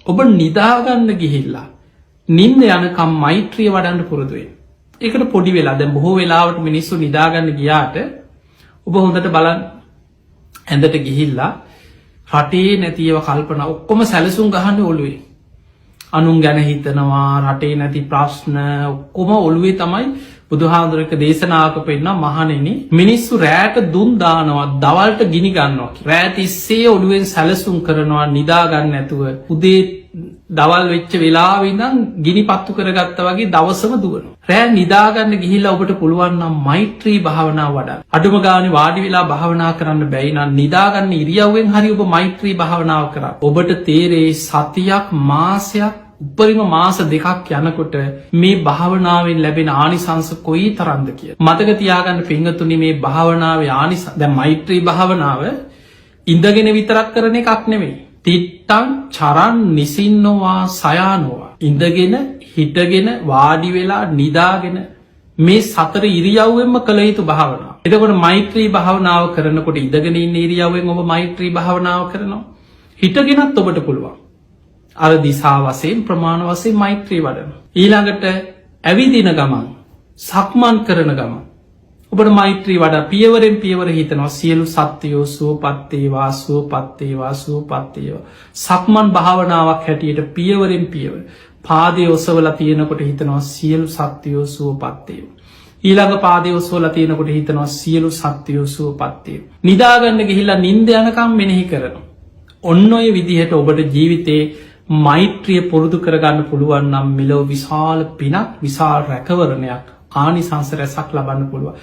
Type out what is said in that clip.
ඔබ නිදාගන්න ගිහිල්ලා නින්ද යනකම් මෛත්‍රිය වඩන්න පුරුදු වෙන්න. ඒකට පොඩි වෙලා දැන් බොහෝ වෙලාවට මිනිස්සු නිදාගන්න ගියාට ඔබ හොඳට බලන්න ඇඳට ගිහිල්ලා රටේ නැතිව කල්පනා ඔක්කොම සැලසුම් ගහන්න ඔළුවේ. අනුන් ගැන හිතනවා රටේ නැති ප්‍රශ්න ඔක්කොම ඔළුවේ තමයි බුදුහාමුදුරක දේශනාවක පෙන්නනවා මහණෙනි මිනිස්සු රැට දුම් දානවා දවල්ට ගිනි ගන්නවා රැට ඉස්සේ ඔළුවෙන් සැලසුම් කරනවා නිදා ගන්න නැතුව උදේ දවල් වෙච්ච වෙලාවෙ ඉඳන් ගිනි පත්තු කරගත්තා වගේ දවසම දුවනවා රැ නිදා ගන්න ගිහිල්ලා ඔබට පුළුවන් නම් මෛත්‍රී භාවනාව වඩන්න අඩුම ගානේ වාඩි වෙලා භාවනා කරන්න බැයි නම් නිදා ගන්න ඉරියව්වෙන් හරි ඔබ මෛත්‍රී භාවනාව කරා ඔබට තේරෙයි සතියක් මාසයක් උපරිම මාස දෙකක් යනකොට මේ භාවනාවෙන් ලැබෙන ආනිසංස කොයි තරම්ද කියලා. මතක තියාගන්න පින්වතුනි මේ භාවනාවේ ආනිසංස දැන් මෛත්‍රී භාවනාව ඉඳගෙන විතරක් කරන එකක් නෙමෙයි. තිත්තං චරන් නිසින්නෝවා සයානෝවා. ඉඳගෙන හිටගෙන වාඩි වෙලා නිදාගෙන මේ සතර ඉරියව්වෙන්ම කළ යුතු භාවනාව. එතකොට මෛත්‍රී භාවනාව කරනකොට ඉඳගෙන ඉන්න ඉරියව්වෙන් ඔබ මෛත්‍රී භාවනාව කරනවා. හිටගෙනත් ඔබට පුළුවන්. අර දිසා වශයෙන් ප්‍රමාණ වශයෙන් මෛත්‍රී වඩන. ඊළඟට ඇවිදින ගමන් සක්මන් කරන ගමන් ඔබට මෛත්‍රී වඩා පියවරෙන් පියවර හිතනවා සියලු සත්වයෝ සුවපත් වේවා සුවපත් වේවා සුවපත් වේවා. සක්මන් භාවනාවක් හැටියට පියවරෙන් පියවර පාදයේ ඔසවලා තියෙනකොට හිතනවා සියලු සත්වයෝ සුවපත් වේවා. ඊළඟ පාදයේ ඔසවලා තියෙනකොට හිතනවා සියලු සත්වයෝ සුවපත් වේවා. නිදාගන්න ගිහිල්ලා නිින්ද යනකම් මෙනෙහි කරනවා. ඔන්න ඔය විදිහට ඔබට ජීවිතේ මෛත්‍රිය පුරුදු කරගන්න පුළුවන් නම් මෙලොව විශාල පිනක් විශාල රැකවරණයක් ආනිසංස රැසක් ලබන්න පුළුවන්.